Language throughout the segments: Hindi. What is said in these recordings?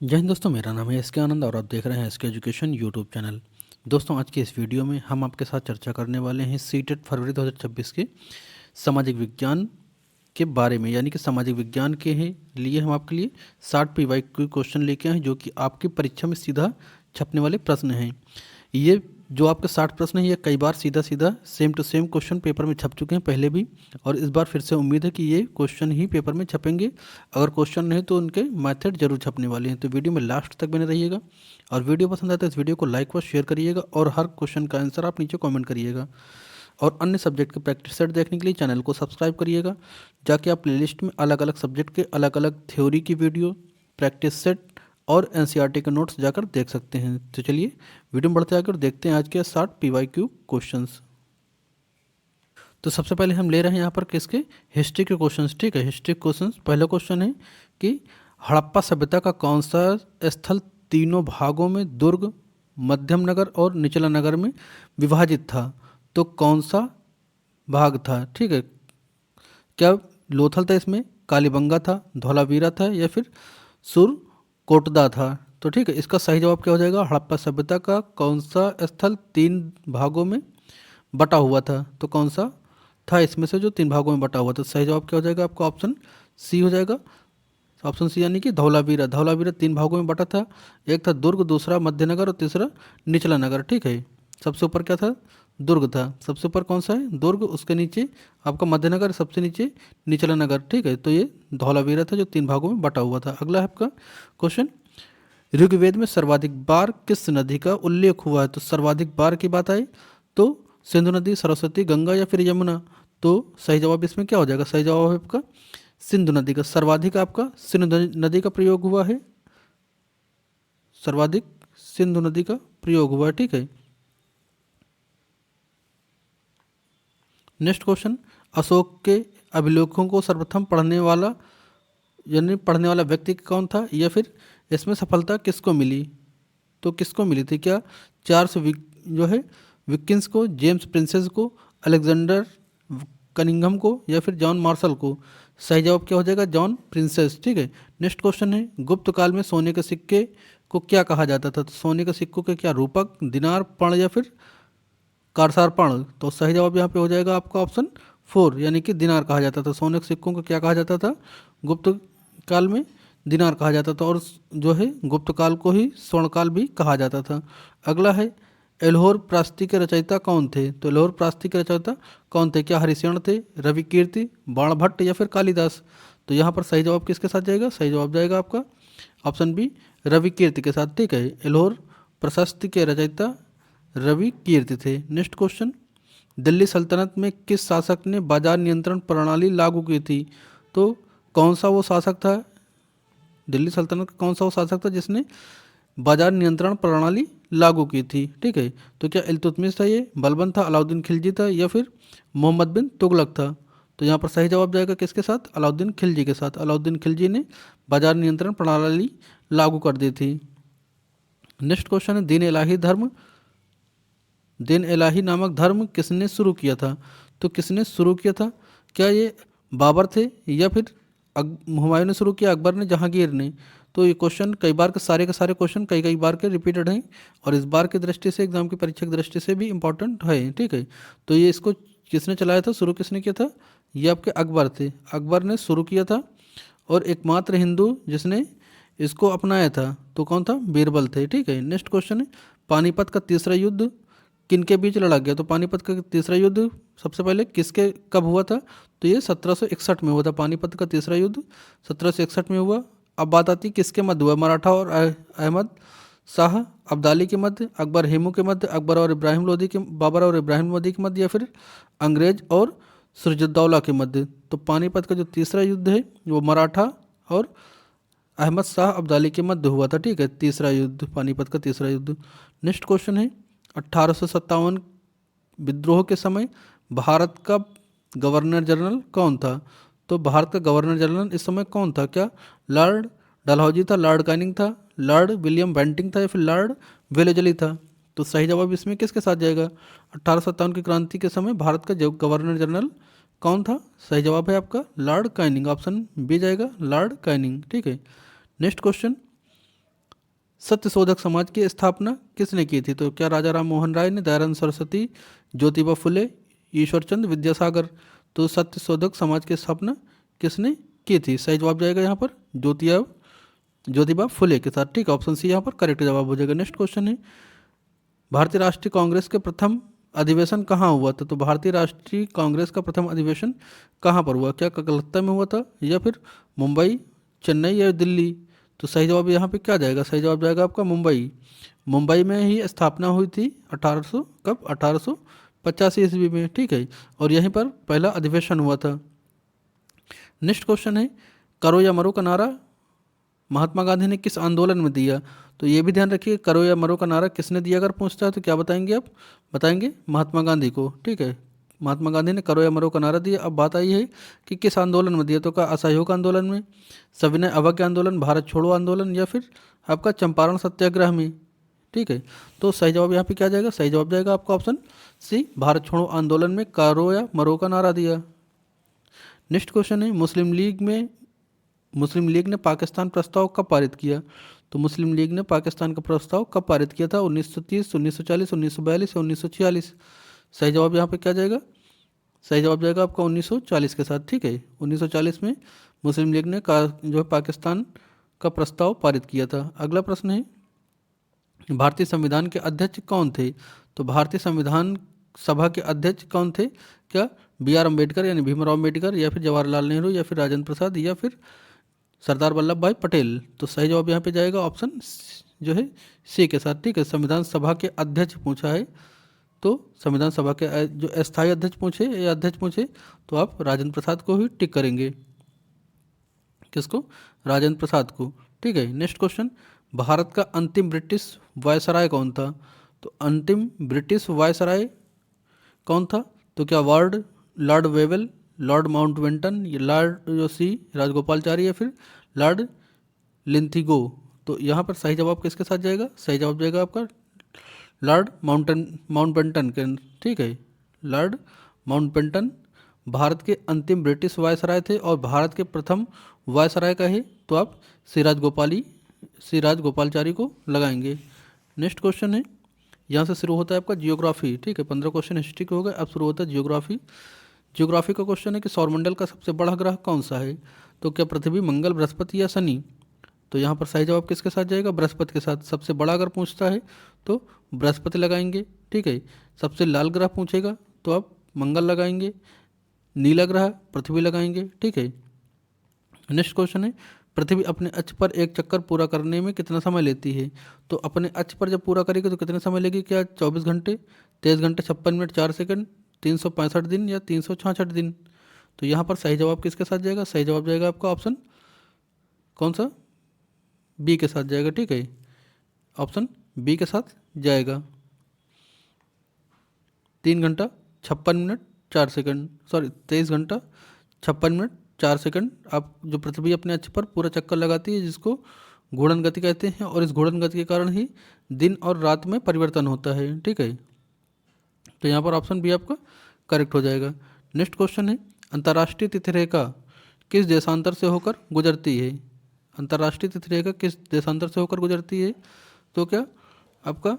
जय हिंद दोस्तों, मेरा नाम है एस के आनंद और आप देख रहे हैं एस के एजुकेशन यूट्यूब चैनल। दोस्तों, आज की इस वीडियो में हम आपके साथ चर्चा करने वाले हैं सीटेट फरवरी 2026 के सामाजिक विज्ञान के बारे में। यानी कि सामाजिक विज्ञान के लिए हम आपके लिए 60 PYQ क्वेश्चन लेके आए हैं, जो कि आपकी परीक्षा में सीधा छपने वाले प्रश्न हैं। ये जो आपके 60 प्रश्न हैं, ये कई बार सीधा सीधा same to same question paper में छप चुके हैं पहले भी, और इस बार फिर से उम्मीद है कि ये क्वेश्चन ही पेपर में छपेंगे। अगर क्वेश्चन नहीं तो उनके मेथड जरूर छपने वाले हैं। तो वीडियो में लास्ट तक बने रहिएगा, और वीडियो पसंद आता है इस वीडियो को लाइक व शेयर करिएगा, और हर क्वेश्चन का आंसर आप नीचे कॉमेंट करिएगा। और अन्य सब्जेक्ट के प्रैक्टिस सेट देखने के लिए चैनल को सब्सक्राइब करिएगा, जाके आप प्लेलिस्ट में अलग अलग सब्जेक्ट के अलग अलग थ्योरी की वीडियो, प्रैक्टिस सेट और एनसीईआरटी के नोट्स जाकर देख सकते हैं। तो चलिए वीडियो में बढ़ते आकर देखते हैं आज के 60 PYQ क्वेश्चंस। तो सबसे पहले हम ले रहे हैं यहाँ पर किसके, हिस्ट्री के क्वेश्चंस। ठीक है, हिस्ट्री क्वेश्चंस। पहला क्वेश्चन है कि हड़प्पा सभ्यता का कौन सा स्थल तीनों भागों में दुर्ग, मध्यम नगर और निचला नगर में विभाजित था? तो कौन सा भाग था? ठीक है, क्या लोथल था इसमें, कालीबंगा था, धौलावीरा था, या फिर सुरकोटदा था? तो ठीक है, इसका सही जवाब क्या हो जाएगा? हड़प्पा सभ्यता का कौन सा स्थल 3 भागों में बटा हुआ था? तो कौन सा था इसमें से जो 3 भागों में बटा हुआ था? सही जवाब क्या हो जाएगा आपका? ऑप्शन सी हो जाएगा। ऑप्शन सी यानी कि धौलावीरा। धौलावीरा 3 भागों में बटा था। एक था दुर्ग, दूसरा मध्यनगर और तीसरा निचला नगर। ठीक है, सबसे ऊपर क्या था? दुर्ग था। सबसे ऊपर कौन सा है? दुर्ग। उसके नीचे आपका मध्यनगर, सबसे नीचे निचला नगर। ठीक है, तो ये धौलावीरा था जो 3 भागों में बटा हुआ था। अगला है आपका क्वेश्चन, ऋग्वेद में सर्वाधिक बार किस नदी का उल्लेख हुआ है? तो सर्वाधिक बार की बात आई तो सिंधु नदी, सरस्वती, गंगा या फिर यमुना? तो सही जवाब इसमें क्या हो जाएगा? सही जवाब है आपका सिंधु नदी का। सर्वाधिक आपका सिंधु नदी का प्रयोग हुआ है। सर्वाधिक सिंधु नदी का प्रयोग हुआ है। ठीक है, नेक्स्ट क्वेश्चन, अशोक के अभिलेखों को सर्वप्रथम पढ़ने वाला यानी पढ़ने वाला व्यक्ति कौन था, या फिर इसमें सफलता किसको मिली? तो किसको मिली थी? क्या चार्ल्स जो है विकिंस को, जेम्स प्रिंसेस को, अलेक्जेंडर कनिंघम को, या फिर जॉन मार्शल को? सही जवाब क्या हो जाएगा? John princess. ठीक है, नेक्स्ट क्वेश्चन है, गुप्त काल में सोने के सिक्के को क्या कहा जाता था? तो सोने के सिक्कों के क्या रूपक, दिनार, पर्ण या फिर कारसारपण? तो सही जवाब यहाँ पे हो जाएगा आपका ऑप्शन 4 यानी कि दिनार कहा जाता था। सोने के सिक्कों को क्या कहा जाता था गुप्त काल में? दिनार कहा जाता था। और जो है गुप्त काल को ही स्वर्णकाल भी कहा जाता था। अगला है, एल्होर प्रास्ति के रचयिता कौन थे? तो एल्होर प्रास्ति के रचयिता कौन थे? क्या हरिशरण थे, रवि कीर्ति, बाणभट्ट या फिर कालिदास? तो यहाँ पर सही जवाब किसके साथ जाएगा? सही जवाब जाएगा आपका ऑप्शन बी, रवि कीर्ति के साथ। ठीक है, एल्होर प्रशस्ति के रचयिता रवि कीर्ति थे। नेक्स्ट क्वेश्चन, दिल्ली सल्तनत में किस शासक ने बाजार नियंत्रण प्रणाली लागू की थी? तो कौन सा वो शासक था? दिल्ली सल्तनत का कौन सा वो शासक था जिसने बाजार नियंत्रण प्रणाली लागू की थी? ठीक है, तो क्या इल्तुतमिश था, ये बलबन था, अलाउद्दीन खिलजी था, या फिर मोहम्मद बिन तुगलक था? तो यहाँ पर सही जवाब जाएगा किसके साथ? अलाउद्दीन खिलजी के साथ। अलाउद्दीन खिलजी ने बाजार नियंत्रण प्रणाली लागू कर दी थी। नेक्स्ट क्वेश्चन है, दीन इलाही धर्म, दीन इलाही नामक धर्म किसने शुरू किया था? तो किसने शुरू किया था? क्या ये बाबर थे, या फिर हुमायूं ने शुरू किया, अकबर ने, जहांगीर ने? तो ये क्वेश्चन कई बार के सारे क्वेश्चन कई कई बार के रिपीटेड हैं, और इस बार की दृष्टि से, एग्जाम की परीक्षा की दृष्टि से भी इंपॉर्टेंट है। ठीक है, तो ये इसको किसने चलाया था, शुरू किसने किया था? ये आपके अकबर थे। अकबर ने शुरू किया था, और एकमात्र हिंदू जिसने इसको अपनाया था तो कौन था? बीरबल थे। ठीक है, नेक्स्ट क्वेश्चन है, पानीपत का तीसरा युद्ध किन के बीच लड़ा गया? तो पानीपत का तीसरा युद्ध सबसे पहले किसके कब हुआ था? तो ये 1761 में हुआ था। पानीपत का तीसरा युद्ध 1761 में हुआ। अब बात आती है किसके मध्य हुआ? मराठा और अहमद शाह अब्दाली के मध्य, अकबर हेमू के मध्य, अकबर और इब्राहिम लोदी के, बाबर और इब्राहिम लोदी के मध्य, या फिर अंग्रेज और सिराजुद्दौला के मध्य? तो पानीपत का जो तीसरा युद्ध है वो मराठा और अहमद शाह अब्दाली के मध्य हुआ था। ठीक है, तीसरा युद्ध, पानीपत का तीसरा युद्ध। नेक्स्ट क्वेश्चन है, 1857 विद्रोह के समय भारत का गवर्नर जनरल कौन था? तो भारत का गवर्नर जनरल इस समय कौन था? क्या लॉर्ड डलहौजी था, लॉर्ड कैनिंग था, लॉर्ड विलियम बेंटिंग था, या फिर लॉर्ड वेलेजली था? तो सही जवाब इसमें किसके साथ जाएगा? 1857 की क्रांति के समय भारत का गवर्नर जनरल कौन था? सही जवाब है आपका लॉर्ड कैनिंग। ऑप्शन बी जाएगा, लॉर्ड कैनिंग। ठीक है, नेक्स्ट क्वेश्चन, सत्यशोधक समाज की स्थापना किसने की थी? तो क्या राजा राम मोहन राय ने, दयानंद सरस्वती, ज्योतिबा फुले, ईश्वरचंद विद्यासागर? तो सत्यशोधक समाज की स्थापना किसने की थी? सही जवाब जाएगा यहाँ पर ज्योतिबा फुले के साथ। ठीक है, ऑप्शन सी यहाँ पर करेक्ट जवाब हो जाएगा। नेक्स्ट क्वेश्चन है, भारतीय राष्ट्रीय कांग्रेस के प्रथम अधिवेशन कहाँ हुआ था? तो भारतीय राष्ट्रीय कांग्रेस का प्रथम अधिवेशन कहाँ पर हुआ? क्या कलकत्ता में हुआ था, या फिर मुंबई, चेन्नई या दिल्ली? तो सही जवाब यहाँ पे क्या जाएगा? सही जवाब जाएगा आपका मुंबई। मुंबई में ही स्थापना हुई थी 1800 कब? 1885 ईस्वी में। ठीक है, और यहीं पर पहला अधिवेशन हुआ था। नेक्स्ट क्वेश्चन है, करो या मरो का नारा महात्मा गांधी ने किस आंदोलन में दिया? तो ये भी ध्यान रखिए, करो या मरो का नारा किसने दिया अगर पूछता है तो क्या बताएंगे आप? बताएंगे महात्मा गांधी को। ठीक है, महात्मा गांधी ने करो या मरो का नारा दिया। अब बात आई है कि किस आंदोलन में दिया, तो क्या असहयोग आंदोलन में, सविनय अवज्ञा आंदोलन, भारत छोड़ो आंदोलन, या फिर आपका चंपारण सत्याग्रह में? ठीक है, तो सही जवाब यहाँ पे क्या जाएगा? सही जवाब जाएगा आपका ऑप्शन सी, भारत छोड़ो आंदोलन में करो या मरो का नारा दिया। नेक्स्ट क्वेश्चन है, मुस्लिम लीग ने पाकिस्तान प्रस्ताव कब पारित किया? तो मुस्लिम लीग ने पाकिस्तान का प्रस्ताव कब पारित किया था? 1930, 1940, 1942 या 1946? सही जवाब यहाँ पे क्या जाएगा? सही जवाब जाएगा आपका 1940 के साथ। ठीक है, 1940 में मुस्लिम लीग ने जो है पाकिस्तान का प्रस्ताव पारित किया था। अगला प्रश्न है, भारतीय संविधान के अध्यक्ष कौन थे? तो भारतीय संविधान सभा के अध्यक्ष कौन थे? क्या बी आर अम्बेडकर यानी भीमराव अम्बेडकर, या फिर जवाहरलाल नेहरू, या फिर राजेंद्र प्रसाद, या फिर सरदार वल्लभ भाई पटेल? तो सही जवाब यहाँ पे जाएगा ऑप्शन जो है सी के साथ। ठीक है, संविधान सभा के अध्यक्ष पूछा है, तो संविधान सभा के जो अस्थायी अध्यक्ष पूछे या अध्यक्ष पूछे तो आप राजेंद्र प्रसाद को ही टिक करेंगे। किसको? राजेंद्र प्रसाद को। ठीक है, नेक्स्ट क्वेश्चन, भारत का अंतिम ब्रिटिश वायसराय कौन था? तो अंतिम ब्रिटिश वायसराय कौन था? तो क्या लॉर्ड वेवेल, लॉर्ड माउंटबेटन, या लॉर्ड जो सी राजगोपालचारी, या फिर लॉर्ड लिंथिगो? तो यहाँ पर सही जवाब किसके साथ जाएगा? सही जवाब जाएगा आपका लॉर्ड माउंटबेटन के। ठीक है, लॉर्ड माउंटबेटन भारत के अंतिम ब्रिटिश वायसराय थे, और भारत के प्रथम वायसराय का है तो आप सिराज गोपालचारी को लगाएंगे। नेक्स्ट क्वेश्चन है, यहाँ से शुरू होता है आपका जियोग्राफी। ठीक है, 15 क्वेश्चन हिस्ट्री के हो गए, अब शुरू होता है जियोग्राफी। जियोग्राफी का क्वेश्चन है कि सौरमंडल का सबसे बड़ा ग्रह कौन सा है? तो क्या पृथ्वी, मंगल, बृहस्पति या शनि? तो यहाँ पर सही जवाब किसके साथ जाएगा? बृहस्पति के साथ। सबसे बड़ा अगर पूछता है तो बृहस्पति लगाएंगे। ठीक है, सबसे लाल ग्रह पूछेगा तो आप मंगल लगाएंगे, नीला ग्रह पृथ्वी लगाएंगे। ठीक है, नेक्स्ट क्वेश्चन है, पृथ्वी अपने अक्ष पर एक चक्कर पूरा करने में कितना समय लेती है? तो अपने अक्ष पर जब पूरा करेगी तो कितने समय लेगी? क्या 24 घंटे, 23 घंटे 56 मिनट 4 सेकंड, 365 दिन, या 366 दिन? तो यहाँ पर सही जवाब किसके साथ जाएगा? सही जवाब जाएगा आपका ऑप्शन कौन सा? बी के साथ जाएगा। ठीक है, ऑप्शन बी के साथ जाएगा, 3 घंटा 56 मिनट 4 सेकंड, सॉरी 23 घंटा 56 मिनट 4 सेकंड। आप जो पृथ्वी अपने अक्ष पर पूरा चक्कर लगाती है, जिसको घूर्णन गति कहते हैं, और इस घूर्णन गति के कारण ही दिन और रात में परिवर्तन होता है। ठीक है, तो यहाँ पर ऑप्शन बी आपका करेक्ट हो जाएगा। नेक्स्ट क्वेश्चन है, अंतर्राष्ट्रीय तिथिरेखा किस देशांतर से होकर गुजरती है? अंतर्राष्ट्रीय तिथिरेखा किस देशांतर से होकर गुजरती है? तो क्या आपका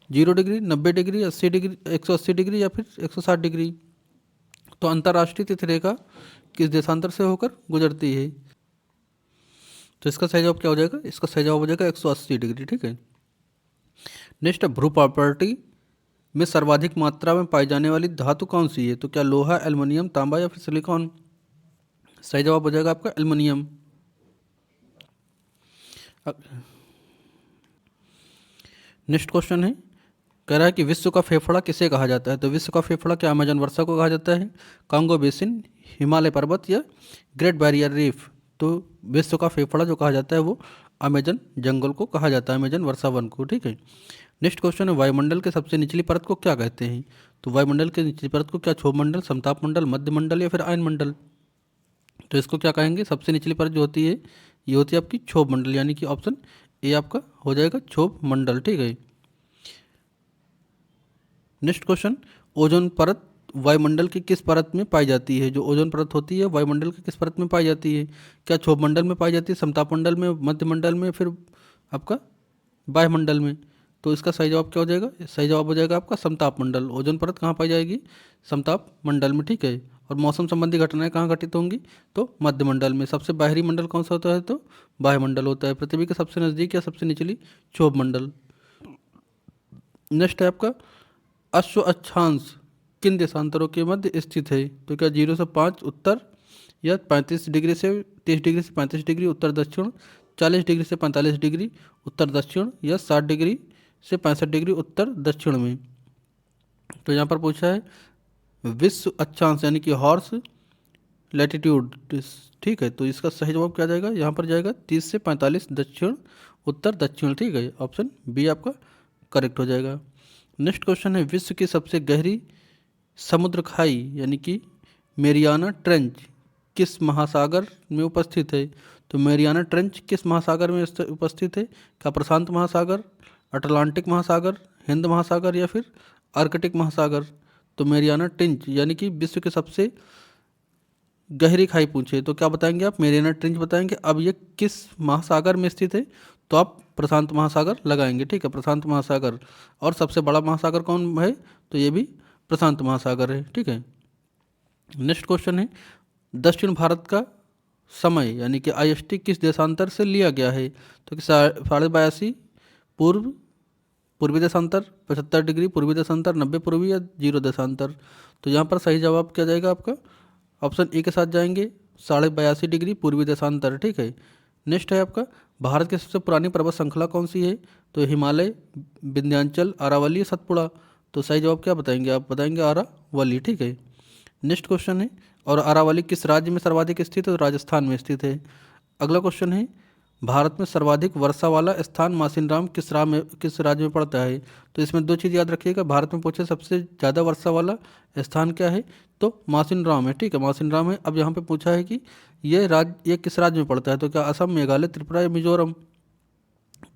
0 डिग्री, 90 डिग्री, 80 डिग्री, 180 डिग्री, या फिर 160 डिग्री? तो अंतर्राष्ट्रीय तिथिरेखा किस देशांतर से होकर गुजरती है? तो इसका सही जवाब क्या हो जाएगा? इसका सही जवाब हो जाएगा 180 डिग्री। ठीक है, नेक्स्ट, भ्रू प्रॉपर्टी में सर्वाधिक मात्रा में पाई जाने वाली धातु कौन सी है? तो क्या लोहा, एल्युमिनियम, तांबा, या फिर सिलिकॉन? सही जवाब हो जाएगा आपका एल्युमिनियम। नेक्स्ट क्वेश्चन है, कह रहा है कि विश्व का फेफड़ा किसे कहा जाता है? तो विश्व का फेफड़ा क्या अमेजन वर्षा को कहा जाता है, कांगो बेसिन, हिमालय पर्वत, या ग्रेट बैरियर रीफ? तो विश्व का फेफड़ा जो कहा जाता है वो अमेजन जंगल को कहा जाता है, अमेजन वर्षा वन को। ठीक है, नेक्स्ट क्वेश्चन है, वायुमंडल के सबसे निचली परत को क्या कहते हैं? तो वायुमंडल के निचली परत को क्या क्षोभ मंडल, समताप मंडल, मध्य मंडल, या फिर आयन मंडल? तो इसको क्या कहेंगे? सबसे निचली परत जो होती है ये होती है आपकी क्षोभ मंडल, यानी कि ऑप्शन ए आपका हो जाएगा क्षोभ मंडल। ठीक है, नेक्स्ट क्वेश्चन, ओजोन परत वायुमंडल की किस परत में पाई जाती है? जो ओजोन परत होती है वायुमंडल की किस परत में पाई जाती है? क्या क्षोभ मंडल में पाई जाती है, समताप मंडल में, मध्य मंडल में, फिर आपका वायुमंडल में। तो इसका सही जवाब क्या हो जाएगा? सही जवाब हो जाएगा आपका समताप मंडल। ओजोन परत कहाँ पाई जाएगी? समताप मंडल में, ठीक है। और मौसम संबंधी घटनाएं कहाँ घटित होंगी? तो मध्यमंडल में। सबसे बाहरी मंडल कौन सा होता है? तो वायुमंडल होता है। पृथ्वी के सबसे नज़दीक या सबसे निचली क्षोभ मंडल। नेक्स्ट है आपका अश्व अक्षांश किन देशांतरों के मध्य स्थित है? तो क्या 0 से 5 उत्तर, या 35 डिग्री से 30 डिग्री से 35 डिग्री उत्तर दक्षिण, 40 डिग्री से 45 डिग्री उत्तर दक्षिण, या 60 डिग्री से 65 डिग्री उत्तर दक्षिण में। तो यहाँ पर पूछा है विश्व अक्षांश यानी कि हॉर्स लैटिट्यूड, ठीक है। तो इसका सही जवाब क्या जाएगा? यहाँ पर जाएगा 30 से 45 दक्षिण उत्तर दक्षिण, ठीक है। ऑप्शन बी आपका करेक्ट हो जाएगा। नेक्स्ट क्वेश्चन है विश्व की सबसे गहरी समुद्र खाई यानी कि मेरियाना ट्रेंच किस महासागर में उपस्थित है? तो मेरियाना ट्रेंच किस महासागर में उपस्थित है? क्या प्रशांत महासागर, अटलांटिक महासागर, हिंद महासागर, या फिर आर्कटिक महासागर? तो मेरियाना ट्रेंच यानी कि विश्व के सबसे गहरी खाई पूछे तो क्या बताएंगे आप? मेरियाना ट्रेंच बताएंगे। अब ये किस महासागर में स्थित है? तो आप प्रशांत महासागर लगाएंगे, ठीक है, प्रशांत महासागर। और सबसे बड़ा महासागर कौन है? तो ये भी प्रशांत महासागर है, ठीक है। नेक्स्ट क्वेश्चन है दक्षिण भारत का समय यानी कि IST किस देशांतर से लिया गया है? तो कि 82.5 पूर्व पूर्वी देशांतर, 75 डिग्री पूर्वी देशांतर, 90 पूर्वी, या 0 देशांतर? तो यहाँ पर सही जवाब क्या जाएगा आपका? ऑप्शन ए के साथ जाएंगे 82.5 डिग्री पूर्वी देशांतर, ठीक है। नेक्स्ट है आपका भारत की सबसे पुरानी पर्वत श्रृंखला कौन सी है? तो हिमालय, विंध्याचल, अरावली, सतपुड़ा? तो सही जवाब क्या बताएंगे आप? बताएंगे अरावली, ठीक है। नेक्स्ट क्वेश्चन है और अरावली किस राज्य में सर्वाधिक स्थित है? तो राजस्थान में स्थित है। अगला क्वेश्चन है भारत में सर्वाधिक वर्षा वाला स्थान मासिनराम किस राज्य में पड़ता है? तो इसमें दो चीज़ याद रखिएगा। भारत में पूछे सबसे ज़्यादा वर्षा वाला स्थान क्या है? तो मासिनराम है, ठीक है, मासिनराम है। अब यहाँ पे पूछा है कि ये किस राज्य में पड़ता है? तो क्या असम, मेघालय, त्रिपुरा या मिजोरम?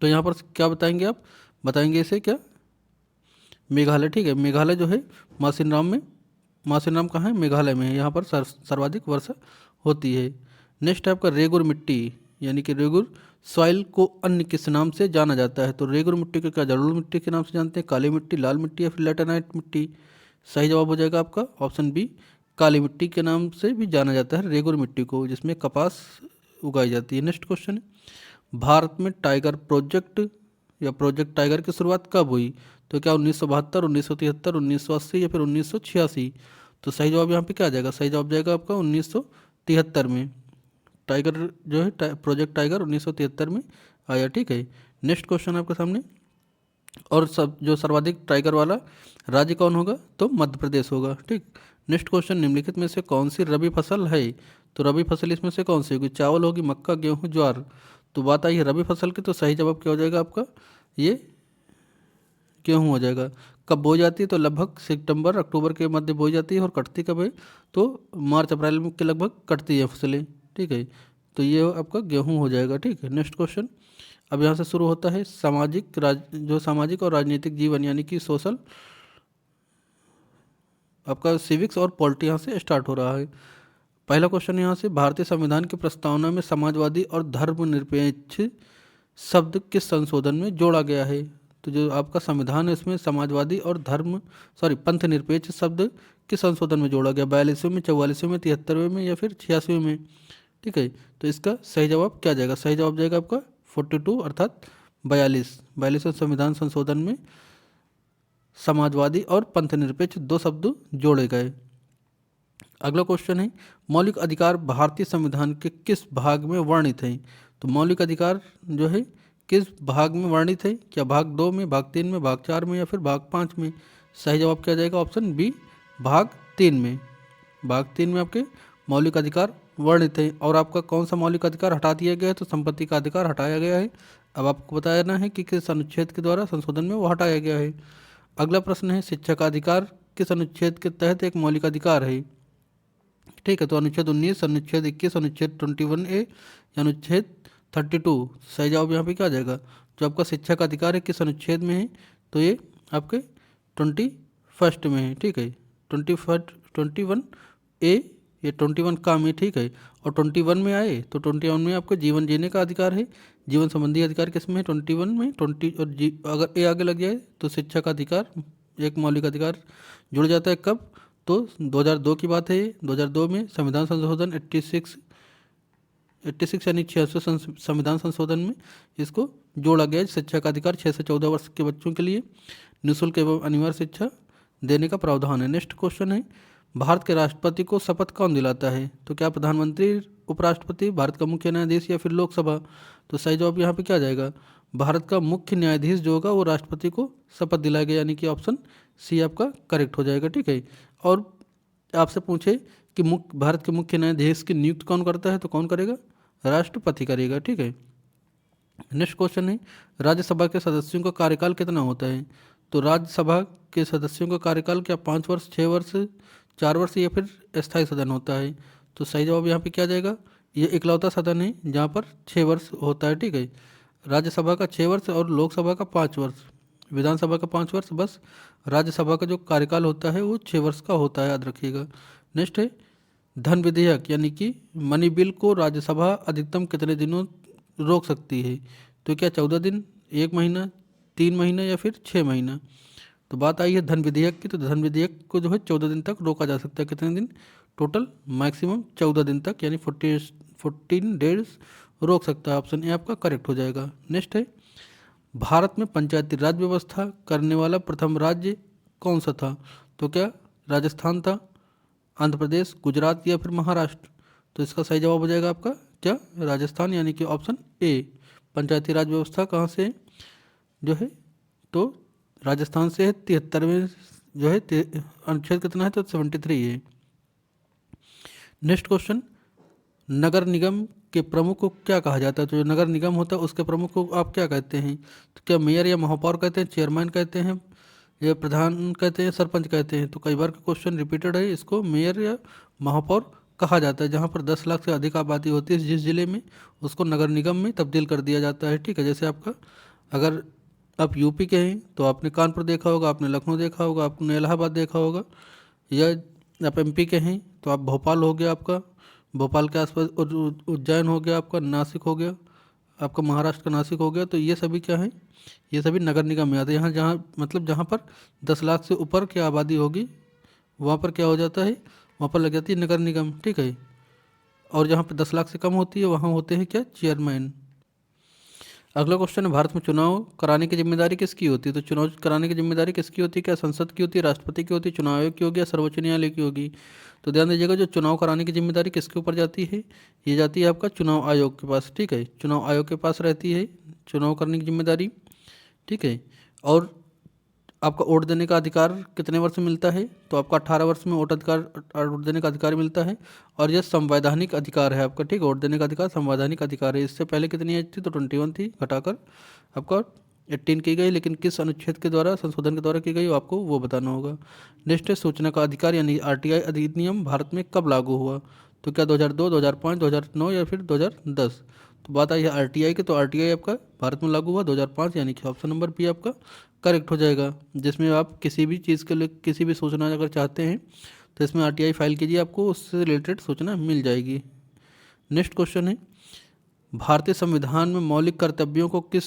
तो यहाँ पर क्या बताएंगे आप? बताएंगे इसे क्या? मेघालय, ठीक है। मेघालय जो है मासिनराम कहाँ है? मेघालय में है। यहाँ पर सर्वाधिक वर्षा होती है। नेक्स्ट है आपका रेगुर मिट्टी यानी कि रेगुर सॉइल को अन्य किस नाम से जाना जाता है? तो रेगुर मिट्टी को क्या जलोढ़ मिट्टी के नाम से जानते हैं, काली मिट्टी, लाल मिट्टी, या फिर लेटेनाइट मिट्टी? सही जवाब हो जाएगा आपका ऑप्शन बी, काली मिट्टी के नाम से भी जाना जाता है रेगुर मिट्टी को, जिसमें कपास उगाई जाती है। नेक्स्ट क्वेश्चन है भारत में टाइगर प्रोजेक्ट या प्रोजेक्ट टाइगर की शुरुआत कब हुई? तो क्या 1972, 1973, 1980 या फिर 1986? तो सही जवाब यहाँ पे क्या आ जाएगा? सही जवाब जाएगा आपका 1973 में। टाइगर जो है प्रोजेक्ट टाइगर 1973 में आया, ठीक है। नेक्स्ट क्वेश्चन आपके सामने और सब जो सर्वाधिक टाइगर वाला राज्य कौन होगा? तो मध्य प्रदेश होगा, ठीक। नेक्स्ट क्वेश्चन निम्नलिखित में से कौन सी रबी फसल है? तो रबी फसल इसमें से कौन सी होगी? चावल होगी, मक्का, गेहूँ, ज्वार? तो बात आई है रबी फसल की, तो सही जवाब क्या हो जाएगा आपका? ये गेहूँ हो जाएगा। कब बोई जाती है? तो लगभग सितंबर अक्टूबर के मध्य बोई जाती है। और कटती कब है? तो मार्च अप्रैल के लगभग कटती है फसलें, ठीक है। तो ये आपका गेहूँ हो जाएगा, ठीक है। नेक्स्ट क्वेश्चन अब यहाँ से शुरू होता है जो सामाजिक और राजनीतिक जीवन यानी कि सोशल, आपका सिविक्स और पॉलिटी यहाँ से स्टार्ट हो रहा है। पहला क्वेश्चन यहाँ से भारतीय संविधान की प्रस्तावना में समाजवादी और धर्मनिरपेक्ष शब्द किस संशोधन में जोड़ा गया है? तो जो आपका संविधान है इसमें समाजवादी और पंथ निरपेक्ष शब्द किस संशोधन में जोड़ा गया? 42वें में, 44वें में, 73वें में, या फिर 86वें में? ठीक है, तो इसका सही जवाब क्या जाएगा? सही जवाब जाएगा आपका 42 अर्थात 42वें संविधान संशोधन में समाजवादी और पंथ निरपेक्ष दो शब्द जोड़े गए। अगला क्वेश्चन है मौलिक अधिकार भारतीय संविधान के किस भाग में वर्णित हैं? तो मौलिक अधिकार जो है किस भाग में वर्णित है? क्या भाग 2 में, भाग 3 में, भाग 4 में, या फिर भाग 5 में? सही जवाब क्या जाएगा? ऑप्शन बी, भाग 3 में। भाग 3 में आपके मौलिक अधिकार वर्णित है। और आपका कौन सा मौलिक अधिकार हटा दिया गया है? तो संपत्ति का अधिकार हटाया गया है। अब आपको बताना है कि किस अनुच्छेद के द्वारा संशोधन में वो हटाया गया है। अगला प्रश्न है शिक्षा का अधिकार किस अनुच्छेद के तहत एक मौलिक अधिकार है? ठीक है, तो अनुच्छेद 19, अनुच्छेद 21, अनुच्छेद 21A या अनुच्छेद 32? सही जवाब यहाँ पे क्या आ जाएगा? जो आपका शिक्षा का अधिकार है किस अनुच्छेद में है? तो ये आपके 21 में है। ठीक है, 21A ये 21 काम है, ठीक है। और 21 में आए तो 21 में आपको जीवन जीने का अधिकार है। जीवन संबंधी अधिकार किस में है? 21 में 20 और अगर ए आगे लग जाए तो शिक्षा का अधिकार, एक मौलिक अधिकार जुड़ जाता है। कब? तो 2002 की बात है ये। 2002 में संविधान संशोधन 86 यानी 600 संविधान संशोधन में इसको जोड़ा गया है। शिक्षा का अधिकार 6 से 14 वर्ष के बच्चों के लिए निःशुल्क एवं अनिवार्य शिक्षा देने का प्रावधान है। नेक्स्ट क्वेश्चन है, भारत के राष्ट्रपति को शपथ कौन दिलाता है? तो क्या प्रधानमंत्री, उपराष्ट्रपति, भारत का मुख्य न्यायाधीश या फिर लोकसभा? तो सही जवाब यहाँ पे क्या जाएगा? भारत का मुख्य न्यायाधीश जो होगा वो राष्ट्रपति को शपथ दिलाएगा, यानी कि ऑप्शन सी आपका करेक्ट हो जाएगा, ठीक है। और आपसे पूछे कि भारत के मुख्य न्यायाधीश की नियुक्त कौन करता है, तो कौन करेगा? राष्ट्रपति करेगा, ठीक है। नेक्स्ट क्वेश्चन है, राज्यसभा के सदस्यों का कार्यकाल कितना होता है? तो राज्यसभा के सदस्यों का कार्यकाल क्या 5 वर्ष, 6 वर्ष, 4 वर्ष या फिर अस्थायी सदन होता है? तो सही जवाब यहाँ पे क्या जाएगा? ये इकलौता सदन है जहाँ पर 6 वर्ष होता है, ठीक है। राज्यसभा का 6 वर्ष और लोकसभा का 5 वर्ष, विधानसभा का 5 वर्ष, बस राज्यसभा का जो कार्यकाल होता है वो 6 वर्ष का होता है, याद रखिएगा। नेक्स्ट है, धन विधेयक यानी कि मनी बिल को राज्यसभा अधिकतम कितने दिनों रोक सकती है? तो क्या 14 दिन, 1 महीना, 3 महीना या फिर 6 महीना? तो बात आई है धन विधेयक की, तो धन विधेयक को जो है 14 दिन तक रोका जा सकता है। कितने दिन? टोटल मैक्सिमम 14 दिन तक, यानी 14 डेज रोक सकता है। ऑप्शन ए आपका करेक्ट हो जाएगा। नेक्स्ट है, भारत में पंचायती राज व्यवस्था करने वाला प्रथम राज्य कौन सा था? तो क्या राजस्थान था, आंध्र प्रदेश, गुजरात या फिर महाराष्ट्र? तो इसका सही जवाब हो जाएगा आपका क्या? राजस्थान, यानी कि ऑप्शन ए। पंचायती राज व्यवस्था कहाँ से जो है? तो राजस्थान से है। 73वें जो है अनुच्छेद कितना है? तो 73 है। नेक्स्ट क्वेश्चन, नगर निगम के प्रमुख को क्या कहा जाता है? तो जो नगर निगम होता है उसके प्रमुख को आप क्या कहते हैं? तो क्या मेयर या महापौर कहते हैं, चेयरमैन कहते हैं, या प्रधान कहते हैं, सरपंच कहते हैं? तो कई बार का क्वेश्चन रिपीटेड है, इसको मेयर या महापौर कहा जाता है। जहाँ पर 10 लाख से अधिक आबादी होती है जिस जिले में, उसको नगर निगम में तब्दील कर दिया जाता है, ठीक है। जैसे आपका, अगर आप यूपी के हैं तो आपने कानपुर देखा होगा, आपने लखनऊ देखा होगा, आपने इलाहाबाद देखा होगा, या आप एमपी के हैं तो आप भोपाल हो गया आपका, भोपाल के आसपास उज्जैन हो गया आपका, नासिक हो गया आपका, महाराष्ट्र का नासिक हो गया। तो ये सभी क्या है? ये सभी नगर निगम में आते हैं। यहाँ जहाँ मतलब जहाँ पर 10 लाख से ऊपर की आबादी होगी वहाँ पर क्या हो जाता है? वहाँ पर लग जाती है नगर निगम, ठीक है। और जहाँ पर 10 लाख से कम होती है वहाँ होते हैं क्या? चेयरमैन। अगला क्वेश्चन है, भारत में चुनाव कराने की जिम्मेदारी किसकी होती है? तो चुनाव कराने की जिम्मेदारी किसकी होती है? क्या संसद की होती है, राष्ट्रपति की होती है, चुनाव आयोग की होगी या सर्वोच्च न्यायालय की होगी? तो ध्यान दीजिएगा, जो चुनाव कराने की जिम्मेदारी किसके ऊपर जाती है? ये जाती है आपका चुनाव आयोग के पास, ठीक है। चुनाव आयोग के पास रहती है चुनाव करने की जिम्मेदारी, ठीक है। और आपका वोट देने का अधिकार कितने वर्ष में मिलता है? तो आपका 18 वर्ष में वोट देने का अधिकार मिलता है। और यह संवैधानिक अधिकार है आपका, ठीक है। वोट देने का अधिकार संवैधानिक अधिकार है। इससे पहले कितनी एज थी? तो 21 थी, घटाकर आपका 18 की गई, लेकिन किस अनुच्छेद के द्वारा, संशोधन के द्वारा की गई, आपको वो बताना होगा। नेक्स्ट है, सूचना का अधिकार यानी आरटीआई अधिनियम भारत में कब लागू हुआ? तो क्या 2002, 2005, 2009 या फिर 2010? तो बात आई है आरटीआई की, तो आरटीआई आपका भारत में लागू हुआ 2005, यानी कि ऑप्शन नंबर बी आपका करेक्ट हो जाएगा। जिसमें आप किसी भी चीज़ के लिए, किसी भी सूचना अगर चाहते हैं तो इसमें आरटीआई फाइल कीजिए, आपको उससे रिलेटेड सूचना मिल जाएगी। नेक्स्ट क्वेश्चन है, भारतीय संविधान में मौलिक कर्तव्यों को किस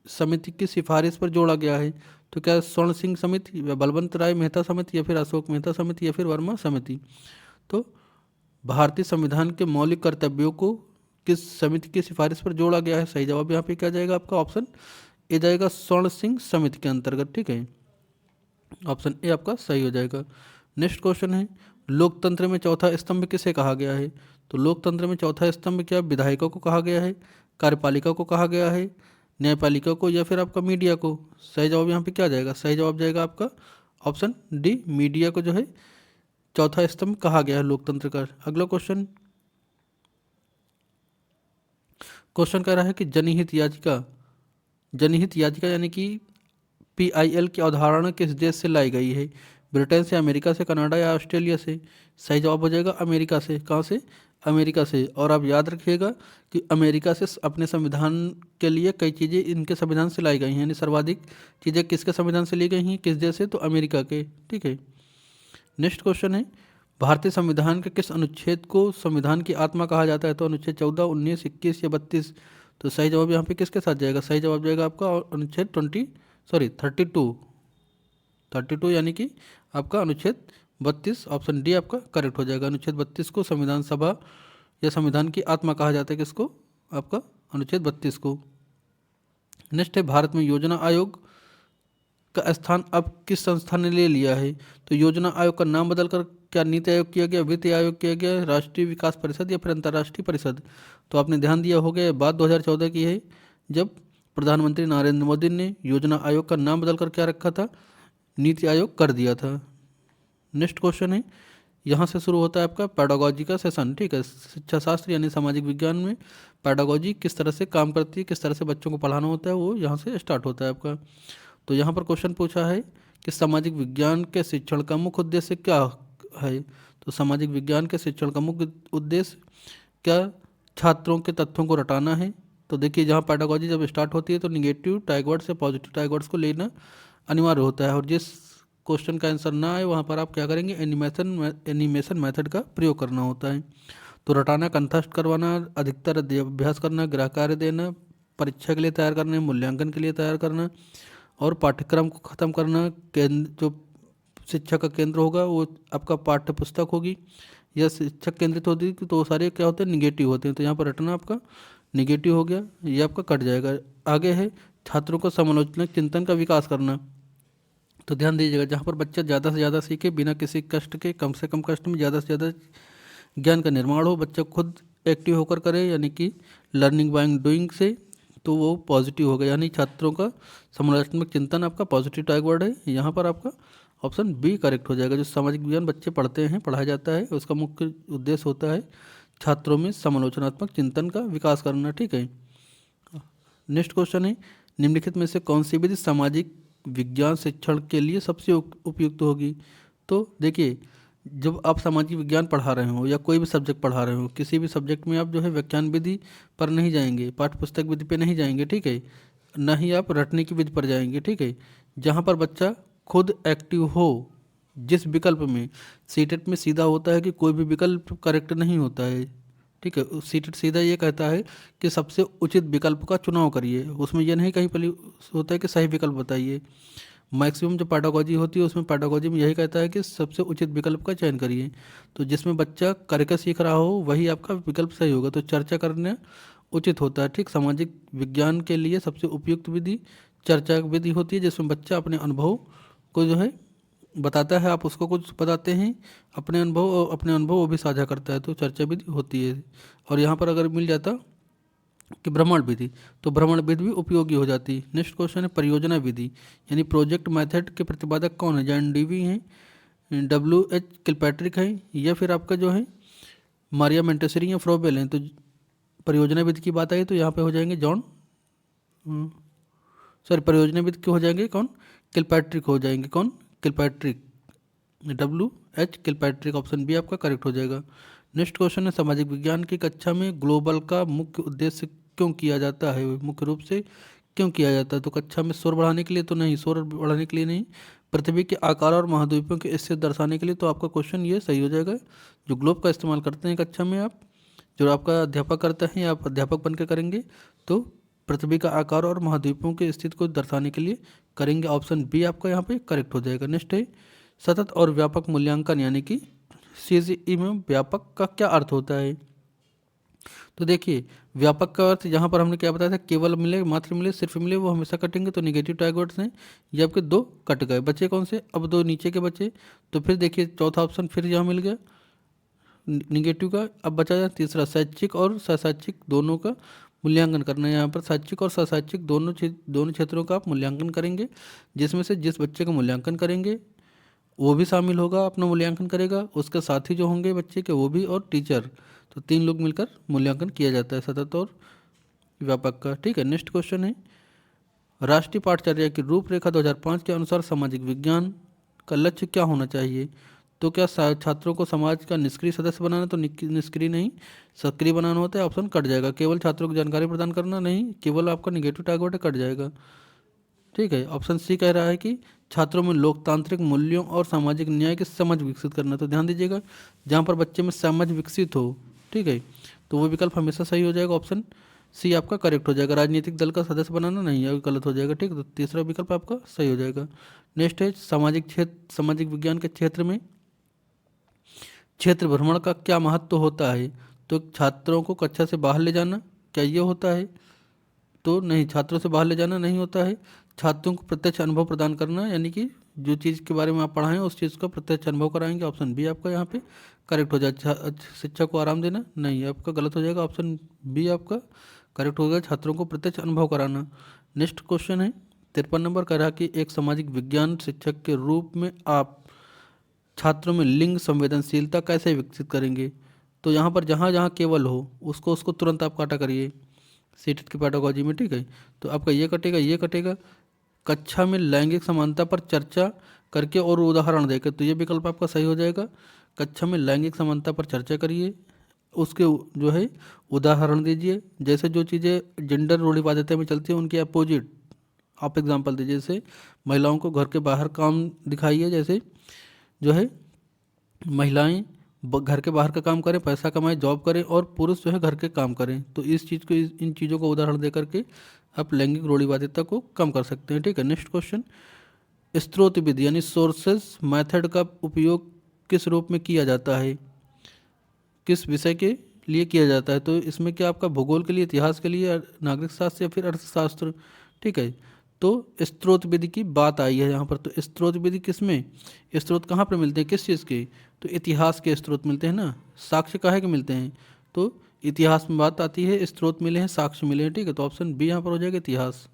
समिति की सिफारिश पर जोड़ा गया है? तो क्या स्वर्ण सिंह समिति, या बलवंत राय मेहता समिति, या फिर अशोक मेहता समिति, या फिर वर्मा समिति? तो भारतीय संविधान के मौलिक कर्तव्यों को किस समिति की सिफारिश पर जोड़ा गया है? सही जवाब यहाँ पे क्या जाएगा आपका? ऑप्शन ए जाएगा, स्वर्ण सिंह समिति के अंतर्गत, ठीक है। ऑप्शन ए आपका सही हो जाएगा। नेक्स्ट क्वेश्चन है, लोकतंत्र में चौथा स्तंभ किसे कहा गया है? तो लोकतंत्र में चौथा स्तंभ क्या विधायिका को कहा गया है, कार्यपालिका को कहा गया है, न्यायपालिका को, या फिर आपका मीडिया को? सही जवाब यहाँ पे क्या जाएगा? सही जवाब जाएगा आपका ऑप्शन डी, मीडिया को जो है चौथा स्तंभ कहा गया है लोकतंत्र का। अगला क्वेश्चन कह रहा है कि जनहित याचिका यानी कि पीआईएल की अवधारणा किस देश से लाई गई है? ब्रिटेन से, अमेरिका से, कनाडा या ऑस्ट्रेलिया से? सही जवाब हो जाएगा अमेरिका से। कहाँ से? अमेरिका से। और आप याद रखिएगा कि अमेरिका से अपने संविधान के लिए कई चीज़ें इनके संविधान से लाई गई हैं, यानी सर्वाधिक चीज़ें किसके संविधान से ली गई हैं, किस देश से? तो अमेरिका के, ठीक है। नेक्स्ट क्वेश्चन है, भारतीय संविधान के किस अनुच्छेद को संविधान की आत्मा कहा जाता है? तो अनुच्छेद 14, 19, 21 या 32। तो सही जवाब यहाँ पे किसके साथ जाएगा? सही जवाब जाएगा आपका अनुच्छेद 32 यानी कि आपका अनुच्छेद 32, ऑप्शन डी आपका करेक्ट हो जाएगा। अनुच्छेद 32 को संविधान सभा या संविधान की आत्मा कहा जाता है, किसको? आपका अनुच्छेद 32 को। नेक्स्ट है, भारत में योजना आयोग का स्थान अब किस संस्था ने ले लिया है? तो योजना आयोग का नाम बदलकर क्या नीति आयोग किया गया, वित्त आयोग किया गया, राष्ट्रीय विकास परिषद या फिर अंतर्राष्ट्रीय परिषद? तो आपने ध्यान दिया होगा, ये बात 2014 की है, जब प्रधानमंत्री नरेंद्र मोदी ने योजना आयोग का नाम बदलकर क्या रखा था? नीति आयोग कर दिया था। नेक्स्ट क्वेश्चन है, यहाँ से शुरू होता है आपका पैडागोजी का सेशन, ठीक है। शिक्षा शास्त्र यानी सामाजिक विज्ञान में पैडागोजी किस तरह से काम करती है, किस तरह से बच्चों को पढ़ाना होता है, वो यहाँ से स्टार्ट होता है आपका। तो यहाँ पर क्वेश्चन पूछा है कि सामाजिक विज्ञान के शिक्षण का मुख्य उद्देश्य क्या है? तो सामाजिक विज्ञान के शिक्षण का मुख्य उद्देश्य क्या छात्रों के तथ्यों को रटाना है? तो देखिए, जहाँ पैडागोजी जब स्टार्ट होती है तो निगेटिव टैगवर्ड्स या पॉजिटिव टैगवर्ड्स को लेना अनिवार्य होता है, और जिस क्वेश्चन का आंसर ना आए वहाँ पर आप क्या करेंगे? एनिमेशन मेथड का प्रयोग करना होता है। तो रटाना, कंठस्थ करवाना, अधिकतर अभ्यास करना, गृह कार्य देना, परीक्षा के लिए तैयार करना, मूल्यांकन के लिए तैयार करना, और पाठ्यक्रम को ख़त्म करना। केंद्र जो शिक्षा का केंद्र होगा वो आपका पाठ्य पुस्तक होगी या शिक्षक केंद्रित होती है, तो सारे क्या होते हैं? निगेटिव होते हैं। तो यहाँ पर रटना आपका निगेटिव हो गया, ये आपका कट जाएगा। आगे है, छात्रों को समालोचनात्मक चिंतन का विकास करना। तो ध्यान दीजिएगा, जहाँ पर बच्चा ज़्यादा से ज़्यादा सीखे, बिना किसी कष्ट के, कम से कम कष्ट में ज़्यादा से ज़्यादा ज्ञान का निर्माण हो, बच्चा खुद एक्टिव होकर करे, यानी कि लर्निंग बाय डूइंग से, तो वो पॉजिटिव होगा। यानी छात्रों का समालोचनात्मक चिंतन आपका पॉजिटिव टैग वर्ड है। यहाँ पर आपका ऑप्शन बी करेक्ट हो जाएगा। जो सामाजिक विज्ञान बच्चे पढ़ते हैं, पढ़ाया जाता है, उसका मुख्य उद्देश्य होता है छात्रों में समालोचनात्मक चिंतन का विकास करना, ठीक है। नेक्स्ट क्वेश्चन है, निम्नलिखित में से कौन सी विधि सामाजिक विज्ञान शिक्षण के लिए सबसे उपयुक्त होगी? तो देखिए, जब आप सामाजिक विज्ञान पढ़ा रहे हो या कोई भी सब्जेक्ट पढ़ा रहे हो, किसी भी सब्जेक्ट में आप जो है व्याख्यान विधि पर नहीं जाएंगे, पाठ्य पुस्तक विधि पे नहीं जाएंगे, ठीक है, ना ही आप रटने की विधि पर जाएंगे, ठीक है। जहाँ पर बच्चा खुद एक्टिव हो, जिस विकल्प में सीटेट में सीधा होता है कि कोई भी विकल्प करेक्ट नहीं होता है, ठीक है। सीटेट सीधा ये कहता है कि सबसे उचित विकल्प का चुनाव करिए, उसमें यह नहीं कहीं पहले होता है कि सही विकल्प बताइए। मैक्सिमम जो पैडागोजी होती है उसमें पैडागोजी में यही कहता है कि सबसे उचित विकल्प का चयन करिए। तो जिसमें बच्चा करके सीख रहा हो वही आपका विकल्प सही होगा, तो चर्चा करना उचित होता है, ठीक। सामाजिक विज्ञान के लिए सबसे उपयुक्त विधि चर्चा विधि होती है, जिसमें बच्चा अपने अनुभव को जो है बताता है, आप उसको कुछ बताते हैं अपने अनुभव वो भी साझा करता है, तो चर्चा विधि होती है। और यहाँ पर अगर मिल जाता कि भ्रमण विधि, तो भ्रमण विधि भी उपयोगी हो जाती। नेक्स्ट क्वेश्चन है, परियोजना विधि यानी प्रोजेक्ट मेथड के प्रतिपादक कौन है? जॉन डीवी हैं, WH किलपैट्रिक है, या फिर आपका जो है मारिया मोंटेसरी या फ्रोबेल हैं? तो परियोजना विधि की बात आई तो यहाँ पे हो जाएंगे परियोजना विधि के हो जाएंगे कौन? किलपैट्रिक हो जाएंगे, कौन? Kilpatrick, WH Kilpatrick, option B आपका करेक्ट हो जाएगा। नेक्स्ट क्वेश्चन है, सामाजिक विज्ञान की कक्षा में ग्लोबल का मुख्य उद्देश्य क्यों किया जाता है? मुख्य रूप से क्यों किया जाता है? तो कक्षा में शोर बढ़ाने के लिए तो नहीं, शोर बढ़ाने के लिए नहीं, पृथ्वी के आकार और महाद्वीपों के स्थिति दर्शाने के लिए। तो आपका क्वेश्चन ये सही हो जाएगा। जो ग्लोब का इस्तेमाल करते हैं कक्षा में आप, जो आपका अध्यापक करता है या आप अध्यापक बनकर करेंगे, तो पृथ्वी का आकार और महाद्वीपों की स्थिति को दर्शाने के लिए करेंगे। ऑप्शन बी आपका यहाँ पे करेक्ट हो जाएगा। नेक्स्ट है, सतत और व्यापक मूल्यांकन यानी कि CGE में व्यापक का क्या अर्थ होता है? तो देखिए, व्यापक का अर्थ यहाँ पर हमने क्या बताया था, केवल मिले, मात्र मिले, सिर्फ मिले, वो हमेशा कटेंगे, तो निगेटिव टैगवर्ड्स हैं, ये आपके दो कट गए, बचे कौन से? अब दो नीचे के बचे। तो फिर देखिए चौथा ऑप्शन फिर यहाँ मिल गया निगेटिव का। अब बचा जाए तीसरा, शैक्षिक और सशैक्षिक दोनों का मूल्यांकन करना है। यहाँ पर शैक्षिक और सशैक्षिक दोनों क्षेत्रों का आप मूल्यांकन करेंगे, जिसमें से जिस बच्चे का मूल्यांकन करेंगे वो भी शामिल होगा, अपना मूल्यांकन करेगा, उसके साथी जो होंगे बच्चे के वो भी, और टीचर, तो 3 लोग मिलकर मूल्यांकन किया जाता है सतत और व्यापक का, ठीक है। नेक्स्ट क्वेश्चन है, राष्ट्रीय पाठचर्या की रूपरेखा 2005 के अनुसार सामाजिक विज्ञान का लक्ष्य क्या होना चाहिए? तो क्या छात्रों को समाज का निष्क्रिय सदस्य बनाना? तो निष्क्रिय नहीं, सक्रिय बनाना होता है, ऑप्शन कट जाएगा। केवल छात्रों को जानकारी प्रदान करना नहीं, केवल आपका निगेटिव टैगवर्ड कट जाएगा, ठीक है। ऑप्शन सी कह रहा है कि छात्रों में लोकतांत्रिक मूल्यों और सामाजिक न्याय की समझ विकसित करना। तो ध्यान दीजिएगा, जहाँ पर बच्चे में समझ विकसित हो, ठीक है, तो वो विकल्प हमेशा सही हो जाएगा। ऑप्शन सी आपका करेक्ट हो जाएगा। राजनीतिक दल का सदस्य बनाना नहीं है, गलत हो जाएगा, ठीक है, तो तीसरा विकल्प आपका सही हो जाएगा। नेक्स्ट है सामाजिक विज्ञान के क्षेत्र में क्षेत्र भ्रमण का क्या महत्व होता है। तो छात्रों को कक्षा से बाहर ले जाना, क्या ये होता है। तो नहीं, छात्रों से बाहर ले जाना नहीं होता है। छात्रों को प्रत्यक्ष अनुभव प्रदान करना, यानी कि जो चीज़ के बारे में आप पढ़ाएं उस चीज़ का प्रत्यक्ष अनुभव कराएंगे। ऑप्शन बी आपका यहाँ पे करेक्ट हो जाए। शिक्षा को आराम देना नहीं, आपका गलत हो जाएगा। ऑप्शन बी आपका करेक्ट होगा, छात्रों को प्रत्यक्ष अनुभव कराना। नेक्स्ट क्वेश्चन है 53 नंबर, कह रहा कि एक सामाजिक विज्ञान शिक्षक के रूप में आप छात्रों में लिंग संवेदनशीलता कैसे विकसित करेंगे। तो यहाँ पर जहाँ जहाँ केवल हो उसको तुरंत आप काटा करिए सीटेट की पैडागोजी में, ठीक है। तो आपका ये कटेगा, ये कटेगा। कक्षा में लैंगिक समानता पर चर्चा करके और उदाहरण देकर, तो ये विकल्प आपका सही हो जाएगा। कक्षा में लैंगिक समानता पर चर्चा करिए, उसके जो है उदाहरण दीजिए। जैसे जो चीज़ें जेंडर रूढ़िवादिता में चलती है उनके अपोजिट आप एग्जाम्पल दीजिए। जैसे महिलाओं को घर के बाहर काम दिखाइए, जैसे जो है महिलाएं घर के बाहर का काम करें, पैसा कमाएं, जॉब करें, और पुरुष जो है घर के काम करें। तो इस चीज़ को इन चीज़ों को उदाहरण दे करके आप लैंगिक रूढ़िवादिता को कम कर सकते हैं, ठीक है। नेक्स्ट क्वेश्चन, स्रोत विधि यानी सोर्सेज मेथड का उपयोग किस रूप में किया जाता है, किस विषय के लिए किया जाता है। तो इसमें क्या आपका भूगोल के लिए, इतिहास के लिए, नागरिक शास्त्र या फिर अर्थशास्त्र, ठीक है। तो स्रोत विधि की बात आई है यहाँ पर। तो स्रोत विधि किस में, स्रोत कहाँ पर मिलते हैं, किस चीज़ के। तो इतिहास के स्रोत मिलते हैं ना, साक्ष्य काहे के मिलते हैं। तो इतिहास में बात आती है, स्रोत मिले हैं, साक्ष्य मिले हैं, ठीक है। तो ऑप्शन बी यहाँ पर हो जाएगा इतिहास।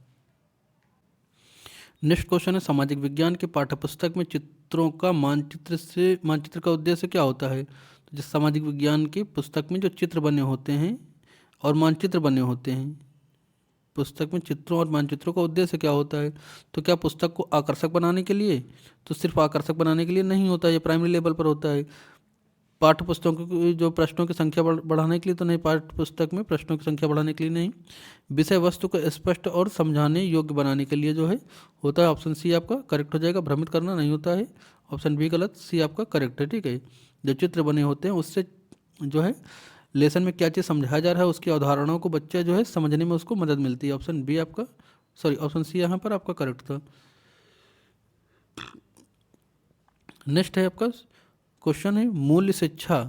नेक्स्ट क्वेश्चन है सामाजिक विज्ञान के पाठ्यपुस्तक में चित्रों का मानचित्र का उद्देश्य क्या होता है। तो जिस सामाजिक विज्ञान की पुस्तक में जो चित्र बने होते हैं और मानचित्र बने होते हैं, पुस्तक में चित्रों और मानचित्रों का उद्देश्य क्या होता है। तो क्या पुस्तक को आकर्षक बनाने के लिए, तो सिर्फ आकर्षक बनाने के लिए नहीं होता है, ये प्राइमरी लेवल पर होता है। पाठ्य पुस्तकों की जो प्रश्नों की संख्या बढ़ाने के लिए तो नहीं, पाठ्य पुस्तक में प्रश्नों की संख्या बढ़ाने के लिए नहीं, विषय वस्तु को स्पष्ट और समझाने योग्य बनाने के लिए जो है होता है। ऑप्शन सी आपका करेक्ट हो जाएगा, भ्रमित करना नहीं होता है। ऑप्शन बी गलत, सी आपका करेक्ट है, ठीक है। जो चित्र बने होते हैं उससे जो है लेसन में क्या चीज़ समझाया जा रहा है उसकी अवधारणाओं को बच्चे जो है समझने में उसको मदद मिलती है। ऑप्शन बी आपका ऑप्शन सी यहाँ पर आपका करेक्ट था। नेक्स्ट है आपका क्वेश्चन है मूल्य शिक्षा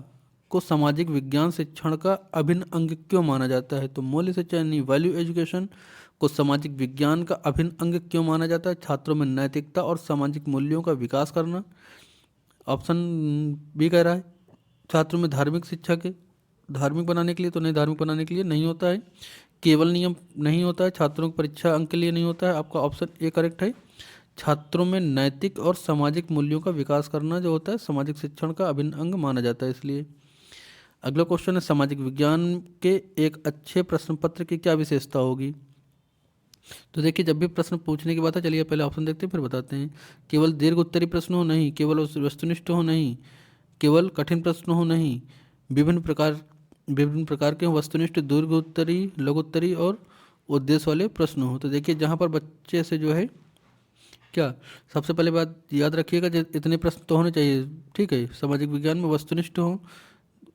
को सामाजिक विज्ञान शिक्षण का अभिन्न अंग क्यों माना जाता है। तो मूल्य शिक्षा यानी वैल्यू एजुकेशन को सामाजिक विज्ञान का अभिन्न अंग क्यों माना जाता है। छात्रों में नैतिकता और सामाजिक मूल्यों का विकास करना। ऑप्शन बी कह रहा है छात्रों में धार्मिक शिक्षा के धार्मिक बनाने के लिए, तो नहीं, धार्मिक बनाने के लिए नहीं होता है। केवल नियम नहीं होता है, छात्रों की परीक्षा अंक के लिए नहीं होता है। आपका ऑप्शन ए करेक्ट है, छात्रों में नैतिक और सामाजिक मूल्यों का विकास करना जो होता है सामाजिक शिक्षण का अभिन्न अंग माना जाता है इसलिए। अगला क्वेश्चन है सामाजिक विज्ञान के एक अच्छे प्रश्न पत्र की क्या विशेषता होगी। तो देखिए जब भी प्रश्न पूछने की बात है, चलिए पहले ऑप्शन देखते हैं फिर बताते हैं। केवल दीर्घ उत्तरी प्रश्न हो नहीं, केवल वस्तुनिष्ठ हो नहीं, केवल कठिन प्रश्न हो नहीं, विभिन्न प्रकार के वस्तुनिष्ठ, दीर्घ उत्तरी, लघु उत्तरी और उद्देश्य वाले प्रश्न हो। तो देखिए जहाँ पर बच्चे से जो है क्या, सबसे पहले बात याद रखिएगा इतने प्रश्न तो होने चाहिए, ठीक है। सामाजिक विज्ञान में वस्तुनिष्ठ हो,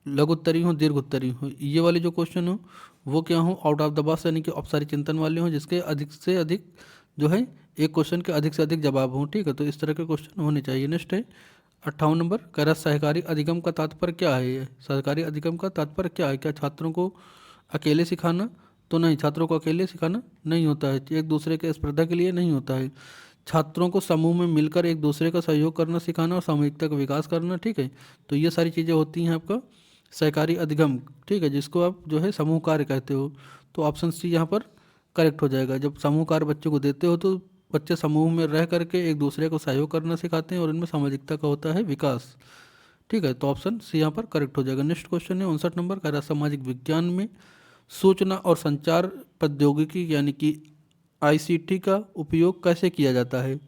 लघु उत्तरी हो, दीर्घ उत्तरी हो, ये वाले जो क्वेश्चन हो वो क्या हो, आउट ऑफ द बॉक्स यानी कि औपचारिक चिंतन वाले हों, जिसके अधिक से अधिक जो है एक क्वेश्चन के अधिक से अधिक जवाब हों, ठीक है। तो इस तरह के क्वेश्चन होने चाहिए। नेक्स्ट है 58 नंबर, कह रहा सहकारी अधिगम का तात्पर्य क्या है। ये सहकारी अधिगम का तात्पर्य क्या है, क्या छात्रों को अकेले सिखाना, तो नहीं, छात्रों को अकेले सिखाना नहीं होता है, एक दूसरे के स्पर्धा के लिए नहीं होता है। छात्रों को समूह में मिलकर एक दूसरे का सहयोग करना सिखाना और सामूहिकता का विकास करना, ठीक है। तो ये सारी चीज़ें होती हैं आपका सहकारी अधिगम, ठीक है, जिसको आप जो है समूह कार्य कहते हो। तो ऑप्शन सी यहाँ पर करेक्ट हो जाएगा। जब समूह कार्य बच्चों को देते हो तो बच्चे समूह में रह करके एक दूसरे को सहयोग करना सिखाते हैं और इनमें सामाजिकता का होता है विकास, ठीक है। तो ऑप्शन सी यहाँ पर करेक्ट हो जाएगा। नेक्स्ट क्वेश्चन है 59 नंबर, कह रहा सामाजिक विज्ञान में सूचना और संचार प्रौद्योगिकी यानी कि ICT का उपयोग कैसे किया जाता है।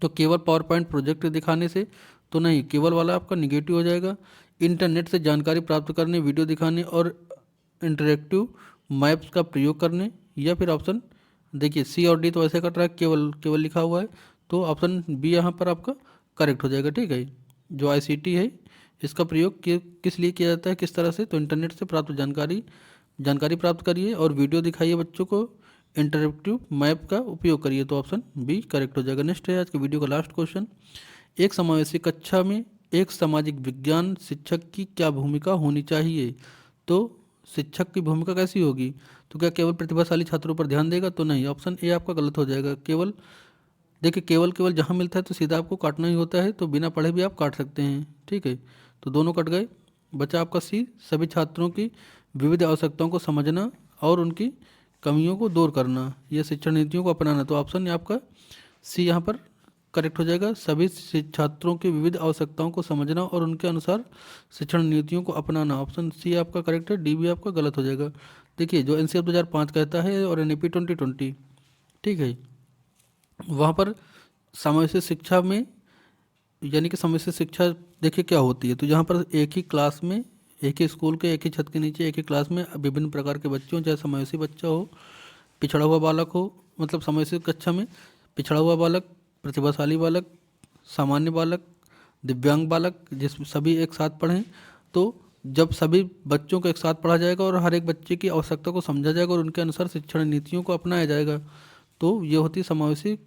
तो केवल पावर पॉइंट प्रोजेक्ट दिखाने से, तो नहीं, केवल वाला आपका निगेटिव हो जाएगा। इंटरनेट से जानकारी प्राप्त करने, वीडियो दिखाने और इंटरेक्टिव मैप्स का प्रयोग करने, या फिर ऑप्शन देखिए सी और डी तो ऐसे कट रहा है, केवल केवल लिखा हुआ है, तो ऑप्शन बी यहाँ पर आपका करेक्ट हो जाएगा। ठीक है, जो आईसीटी है इसका प्रयोग किस लिए किया जाता है, किस तरह से, तो इंटरनेट से प्राप्त जानकारी प्राप्त करिए और वीडियो दिखाइए बच्चों को, इंटरेक्टिव मैप का उपयोग करिए। तो ऑप्शन बी करेक्ट हो जाएगा। नेक्स्ट है आज के वीडियो का लास्ट क्वेश्चन, एक समावेशी कक्षा में एक सामाजिक विज्ञान शिक्षक की क्या भूमिका होनी चाहिए। तो शिक्षक की भूमिका कैसी होगी, तो क्या केवल प्रतिभाशाली छात्रों पर ध्यान देगा, तो नहीं, ऑप्शन ए आपका गलत हो जाएगा। केवल देखिए, केवल केवल जहाँ मिलता है तो सीधा आपको काटना ही होता है, तो बिना पढ़े भी आप काट सकते हैं। ठीक है, तो दोनों कट गए, बचा आपका सी, सभी छात्रों की विविध आवश्यकताओं को समझना और उनकी कमियों को दूर करना, यह शिक्षण नीतियों को अपनाना। तो ऑप्शन आपका सी यहाँ पर करेक्ट हो जाएगा, सभी छात्रों की विविध आवश्यकताओं को समझना और उनके अनुसार शिक्षण नीतियों को अपनाना। ऑप्शन सी आपका करेक्ट है, डी भी आपका गलत हो जाएगा। देखिए, जो एनसीएफ 2005 कहता है और एनईपी 2020, ठीक है, वहाँ पर समावेशी शिक्षा में, यानी कि समावेशी शिक्षा देखिए क्या होती है, तो जहाँ पर एक ही क्लास में, एक ही स्कूल के एक ही छत के नीचे एक ही क्लास में विभिन्न प्रकार के बच्चे हों, चाहे समावेशी बच्चा हो, पिछड़ा हुआ बालक हो, मतलब समावेशी कक्षा में पिछड़ा हुआ बालक, प्रतिभाशाली बालक, सामान्य बालक, दिव्यांग बालक, जिस सभी एक साथ पढ़ें। तो जब सभी बच्चों को एक साथ पढ़ा जाएगा और हर एक बच्चे की आवश्यकता को समझा जाएगा और उनके अनुसार शिक्षण नीतियों को अपनाया जाएगा, तो ये होती समावेशी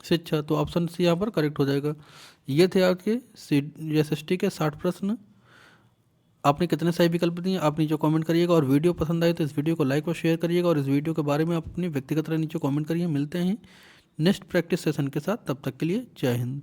शिक्षा। तो ऑप्शन सी यहाँ पर करेक्ट हो जाएगा। ये थे आपके एसएसटी के 60 प्रश्न। आपने कितने सही विकल्प दिए आप नीचे कमेंट करिएगा, और वीडियो पसंद आए तो इस वीडियो को लाइक और शेयर करिएगा, और इस वीडियो के बारे में आप अपनी व्यक्तिगत राय नीचे कमेंट करिए। मिलते हैं नेक्स्ट प्रैक्टिस सेशन के साथ, तब तक के लिए जय हिंद।